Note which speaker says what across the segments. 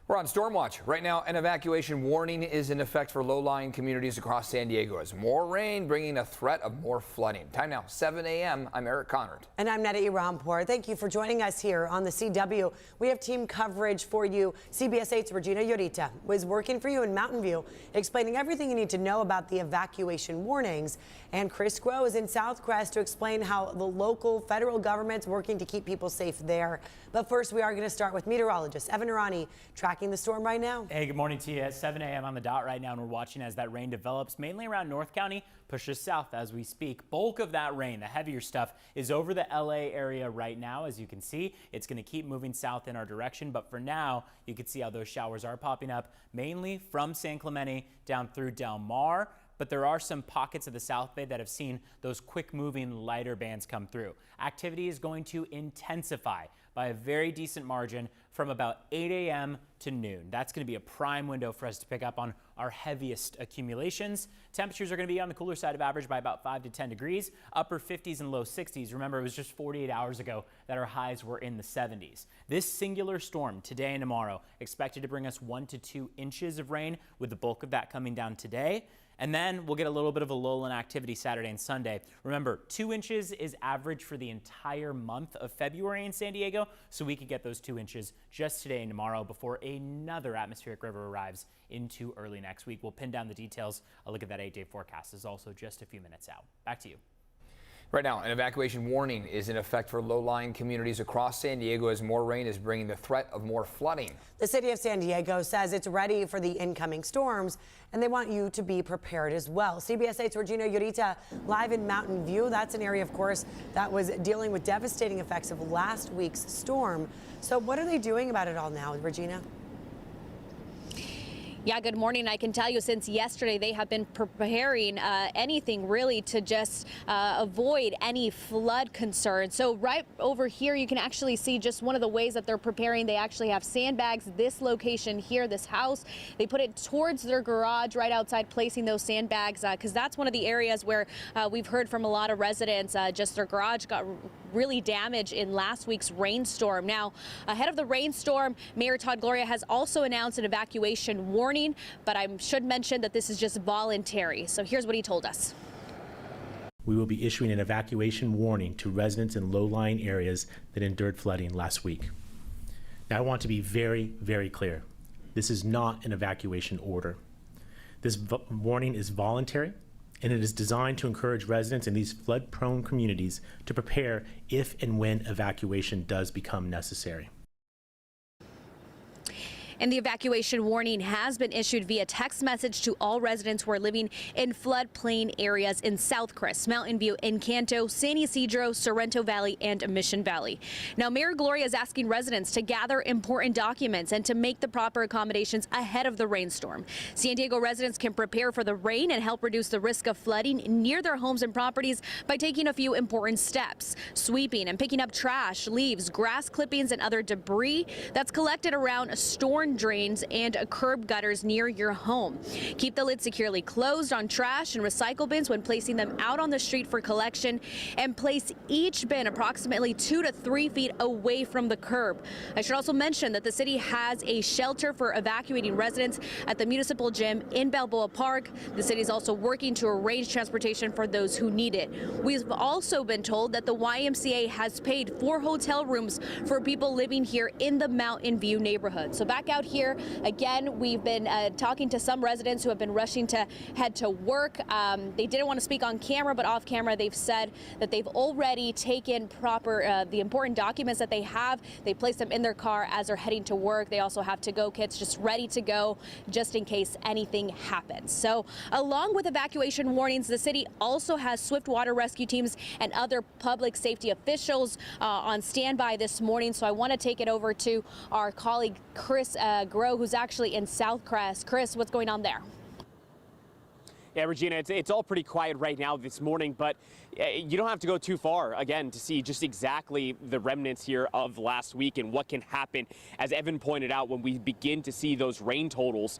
Speaker 1: We're on storm watch. Right now, an evacuation warning is in effect for low-lying communities across San Diego as more rain bringing a threat of more flooding. Time now, 7 a.m. I'm Eric Conard.
Speaker 2: And I'm Neda Irampour. Thank you for joining us here on the CW. We have team coverage for you. CBS 8's Regina Yorita was working for you in Mountain View, explaining everything you need to know about the evacuation warnings. And Chris Grow is in Southcrest to explain how the local federal government's working to keep people safe there. But first, we are going to start with meteorologist Evan Irani tracking the storm right now.
Speaker 3: Hey, good morning to you. At 7 a.m. on the dot right now, and we're watching as that rain develops, mainly around North County, pushes south as we speak. Bulk of that rain, the heavier stuff, is over the LA area right now. As you can see, it's going to keep moving south in our direction. But for now, you can see how those showers are popping up, mainly from San Clemente down through Del Mar. But there are some pockets of the South Bay that have seen those quick moving lighter bands come through. Activity is going to intensify by a very decent margin from about 8 a.m. to noon. That's going to be a prime window for us to pick up on our heaviest accumulations. Temperatures are going to be on the cooler side of average by about 5 to 10 degrees, upper 50s and low 60s. Remember, it was just 48 hours ago that our highs were in the 70s. This singular storm today and tomorrow expected to bring us 1 to 2 inches of rain, with the bulk of that coming down today. And then we'll get a little bit of a lull in activity Saturday and Sunday. Remember, 2 inches is average for the entire month of February in San Diego, so we could get those 2 inches just today and tomorrow before another atmospheric river arrives into early next week. We'll pin down the details. A look at that 8-day forecast is also just a few minutes out. Back to you.
Speaker 1: Right now, an evacuation warning is in effect for low-lying communities across San Diego as more rain is bringing the threat of more flooding.
Speaker 2: The city of San Diego says it's ready for the incoming storms, and they want you to be prepared as well. CBS 8's Regina Yorita live in Mountain View. That's an area, of course, that was dealing with devastating effects of last week's storm. So what are they doing about it all now, Regina?
Speaker 4: Yeah, good morning. I can tell you since yesterday they have been preparing anything really to just avoid any flood concerns. So right over here, you can actually see just one of the ways that they're preparing. They actually have sandbags. This location here, this house, they put it towards their garage right outside, placing those sandbags because that's one of the areas where we've heard from a lot of residents just their garage got really damaged in last week's rainstorm. Now, ahead of the rainstorm, Mayor Todd Gloria has also announced an evacuation warning, but I should mention that this is just voluntary. So here's what he told us.
Speaker 5: We will be issuing an evacuation warning to residents in low-lying areas that endured flooding last week. Now, I want to be very, very clear. This is not an evacuation order. This warning is voluntary, and it is designed to encourage residents in these flood-prone communities to prepare if and when evacuation does become necessary.
Speaker 4: And the evacuation warning has been issued via text message to all residents who are living in floodplain areas in Southcrest, Mountain View, Encanto, San Ysidro, Sorrento Valley, and Mission Valley. Now, Mayor Gloria is asking residents to gather important documents and to make the proper accommodations ahead of the rainstorm. San Diego residents can prepare for the rain and help reduce the risk of flooding near their homes and properties by taking a few important steps: sweeping and picking up trash, leaves, grass clippings, and other debris that's collected around storm drains and curb gutters near your home. Keep the lid securely closed on trash and recycle bins when placing them out on the street for collection, and place each bin approximately 2 to 3 feet away from the curb. I should also mention that the city has a shelter for evacuating residents at the municipal gym in Balboa Park. The city is also working to arrange transportation for those who need it. We've also been told that the YMCA has paid for hotel rooms for people living here in the Mountain View neighborhood. So back out here again, we've been talking to some residents who have been rushing to head to work. They didn't want to speak on camera, but off camera they've said that they've already taken the important documents that they have. They placed them in their car as they're heading to work. They also have to-go kits just ready to go just in case anything happens. So along with evacuation warnings, the city also has swift water rescue teams and other public safety officials on standby this morning. So I want to take it over to our colleague Chris Grow, who's actually in Southcrest. Chris, what's going on there?
Speaker 6: Yeah, Regina, it's all pretty quiet right now this morning, but you don't have to go too far, again, to see just exactly the remnants here of last week and what can happen. As Evan pointed out, when we begin to see those rain totals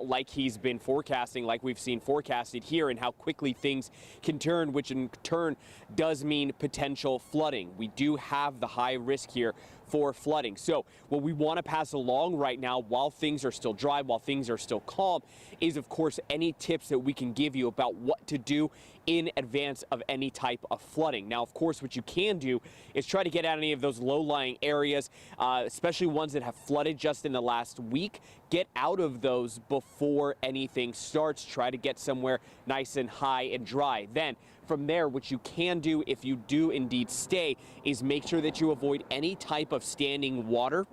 Speaker 6: like he's been forecasting, like we've seen forecasted here, and how quickly things can turn, which in turn does mean potential flooding. We do have the high risk here for flooding. So what we want to pass along right now, while things are still dry, while things are still calm, is of course any tips that we can give you about what to do in advance of any type of flooding. Now, of course, what you can do is try to get out of any of those low-lying areas, especially ones that have flooded just in the last week. Get out of those before anything starts. Try to get somewhere nice and high and dry. Then from there, what you can do if you do indeed stay is make sure that you avoid any type of standing water.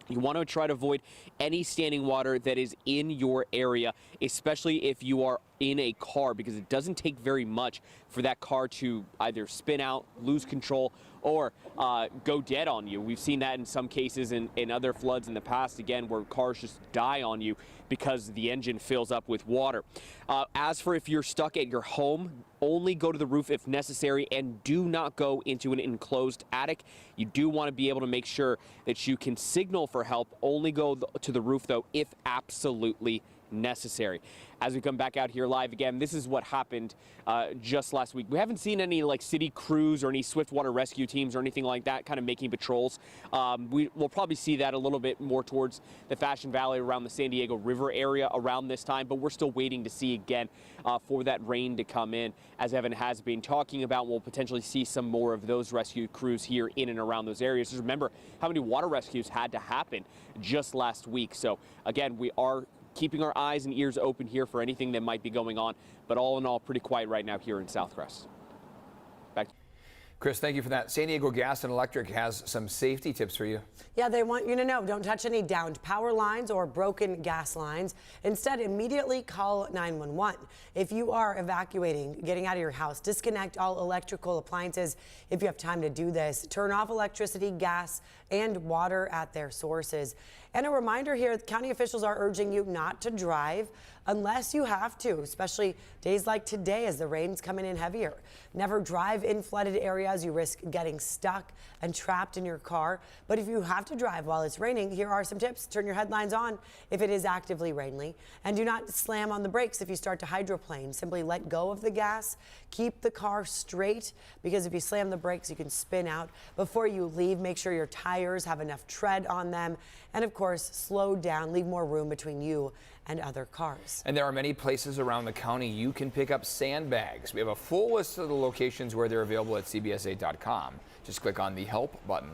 Speaker 6: You want to try to avoid any standing water that is in your area, especially if you are in a car, because it doesn't take very much for that car to either spin out, lose control, or go dead on you. We've seen that in some cases in other floods in the past, again, where cars just die on you because the engine fills up with water. As for if you're stuck at your home, only go to the roof if necessary and do not go into an enclosed attic. You do want to be able to make sure that you can signal for help. Only go to the roof, though, if absolutely necessary. As we come back out here live again, this is what happened just last week. We haven't seen any like city crews or any swiftwater rescue teams or anything like that kind of making patrols. We'll probably see that a little bit more towards the Fashion Valley around the San Diego River area around this time, but we're still waiting to see again for that rain to come in. As Evan has been talking about, we'll potentially see some more of those rescue crews here in and around those areas. Just remember how many water rescues had to happen just last week. So again, we are keeping our eyes and ears open here for anything that might be going on, but all in all, pretty quiet right now here in Southcrest. Back to
Speaker 1: Chris, thank you for that. San Diego Gas and Electric has some safety tips for you.
Speaker 2: Yeah, they want you to know, don't touch any downed power lines or broken gas lines. Instead, immediately call 911. If you are evacuating, getting out of your house, disconnect all electrical appliances if you have time to do this. Turn off electricity, gas, and water at their sources. And a reminder here, county officials are urging you not to drive unless you have to, especially days like today as the rain's coming in heavier. Never drive in flooded areas. You risk getting stuck and trapped in your car. But if you have to drive while it's raining, here are some tips. Turn your headlights on if it is actively raining, and do not slam on the brakes if you start to hydroplane. Simply let go of the gas. Keep the car straight, because if you slam the brakes, you can spin out. Before you leave, make sure your tires have enough tread on them. And of course, slow down, leave more room between you and other cars.
Speaker 1: And there are many places around the county you can pick up sandbags. We have a full list of the locations where they're available at cbs8.com. Just click on the Help button.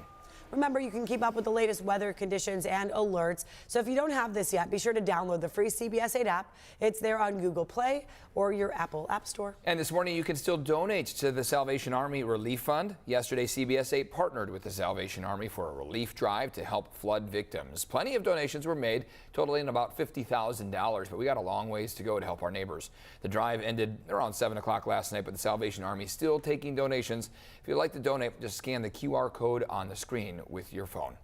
Speaker 2: Remember, you can keep up with the latest weather conditions and alerts. So if you don't have this yet, be sure to download the free CBS 8 app. It's there on Google Play or your Apple App Store.
Speaker 1: And this morning, you can still donate to the Salvation Army Relief Fund. Yesterday, CBS 8 partnered with the Salvation Army for a relief drive to help flood victims. Plenty of donations were made, totaling about $50,000, but we got a long ways to go to help our neighbors. The drive ended around 7 o'clock last night, but the Salvation Army is still taking donations. If you'd like to donate, just scan the QR code on the screen with your phone.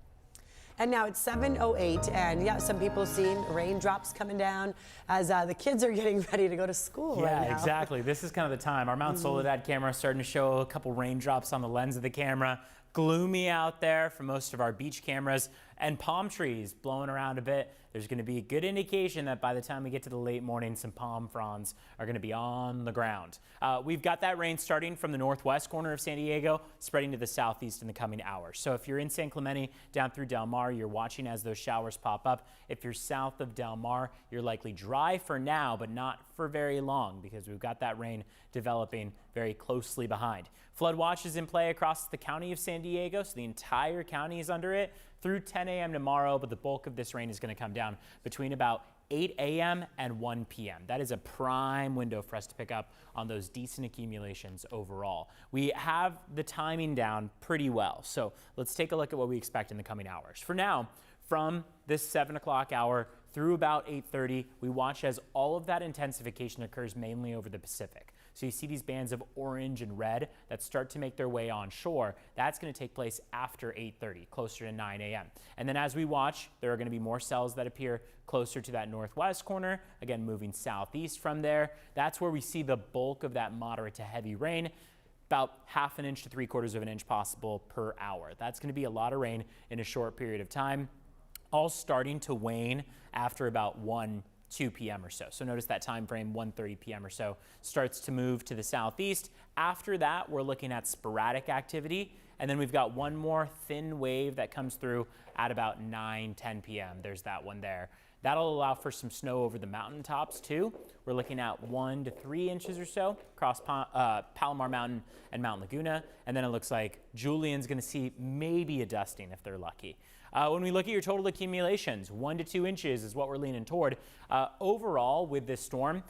Speaker 2: And now it's 7:08, and yeah, some people seen raindrops coming down as the kids are getting ready to go to school right now.
Speaker 3: Yeah, exactly. This is kind of the time. Our Mount Soledad camera is starting to show a couple raindrops on the lens of the camera. Gloomy out there for most of our beach cameras, and palm trees blowing around a bit. There's going to be a good indication that by the time we get to the late morning, some palm fronds are going to be on the ground. We've got that rain starting from the northwest corner of San Diego, spreading to the southeast in the coming hours. So if you're in San Clemente down through Del Mar, you're watching as those showers pop up. If you're south of Del Mar, you're likely dry for now, but not for very long, because we've got that rain developing very closely behind. Flood watch is in play across the county of San Diego, so the entire county is under it through 10 a.m. tomorrow, but the bulk of this rain is going to come down between about 8 a.m. and 1 p.m. That is a prime window for us to pick up on those decent accumulations overall. We have the timing down pretty well, so let's take a look at what we expect in the coming hours. For now, from this 7 o'clock hour through about 8:30, we watch as all of that intensification occurs mainly over the Pacific. So you see these bands of orange and red that start to make their way onshore. That's going to take place after 8:30, closer to 9 a.m. And then as we watch, there are going to be more cells that appear closer to that northwest corner, again moving southeast from there. That's where we see the bulk of that moderate to heavy rain, about 1/2 inch to 3/4 of an inch possible per hour. That's going to be a lot of rain in a short period of time, all starting to wane after about 2 p.m. or so. So notice that time frame, 1:30 p.m. or so, starts to move to the southeast. After that, we're looking at sporadic activity And then we've got one more thin wave that comes through at about 9-10 p.m. There's that one there. That'll allow for some snow over the mountaintops too. We're looking at 1 to 3 inches or so across Palomar Mountain and Mount Laguna. And then it looks like Julian's going to see maybe a dusting if they're lucky. When we look at your total accumulations, 1 to 2 inches is what we're leaning toward. Overall, with this storm,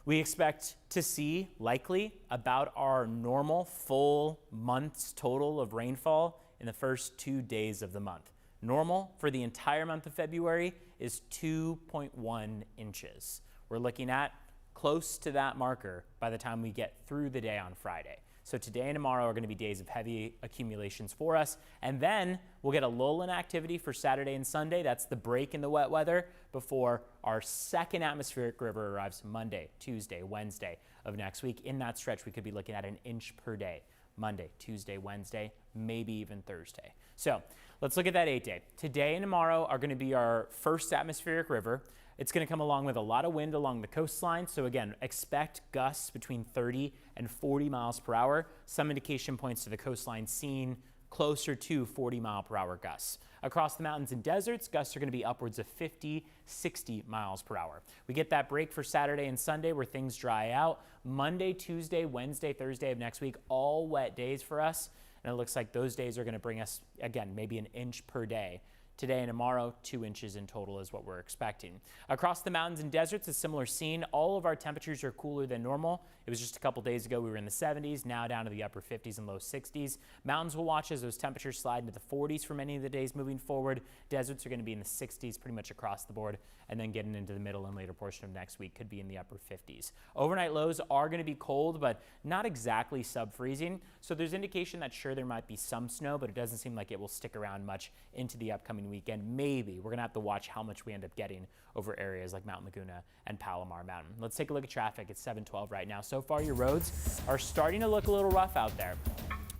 Speaker 3: we expect to see likely about our normal full month's total of rainfall in the first 2 days of the month. Normal for the entire month of February is 2.1 inches. We're looking at close to that marker by the time we get through the day on Friday. So today and tomorrow are going to be days of heavy accumulations for us. And then we'll get a lull in activity for Saturday and Sunday. That's the break in the wet weather before our second atmospheric river arrives Monday, Tuesday, Wednesday of next week. In that stretch, we could be looking at an inch per day. Monday, Tuesday, Wednesday, maybe even Thursday. So let's look at that 8-day. Today and tomorrow are going to be our first atmospheric river. It's going to come along with a lot of wind along the coastline. So again, expect gusts between 30 and 40 miles per hour. Some indication points to the coastline seeing closer to 40 mile per hour gusts. Across the mountains and deserts, gusts are going to be upwards of 50, 60 miles per hour. We get that break for Saturday and Sunday where things dry out. Monday, Tuesday, Wednesday, Thursday of next week, all wet days for us. And it looks like those days are going to bring us, again, maybe an inch per day. Today and tomorrow, 2 inches in total is what we're expecting. Across the mountains and deserts, a similar scene. All of our temperatures are cooler than normal. It was just a couple days ago we were in the 70s, now down to the upper 50s and low 60s. Mountains will watch as those temperatures slide into the 40s for many of the days moving forward. Deserts are going to be in the 60s pretty much across the board, and then getting into the middle and later portion of next week could be in the upper 50s. Overnight lows are going to be cold, but not exactly sub-freezing. So there's indication that sure there might be some snow, but it doesn't seem like it will stick around much into the upcoming weekend. Maybe we're going to have to watch how much we end up getting over areas like Mount Laguna and Palomar Mountain. Let's take a look at traffic. It's 7:12 right now. So far, your roads are starting to look a little rough out there.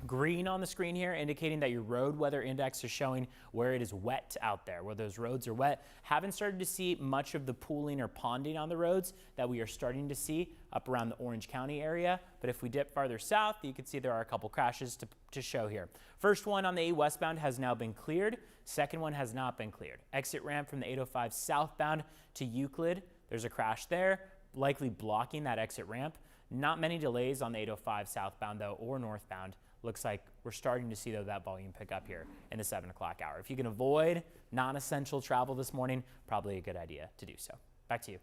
Speaker 3: Green on the screen here indicating that your road weather index is showing where it is wet out there, where those roads are wet. Haven't started to see much of the pooling or ponding on the roads that we are starting to see up around the Orange County area. But if we dip farther south, you can see there are a couple crashes to show here. First one on the 8 westbound has now been cleared. Second one has not been cleared. Exit ramp from the 805 southbound to Euclid. There's a crash there, likely blocking that exit ramp. Not many delays on the 805 southbound though, or northbound. Looks like we're starting to see though that volume pick up here in the 7 o'clock hour. If you can avoid non-essential travel this morning, probably a good idea to do so. Back to you.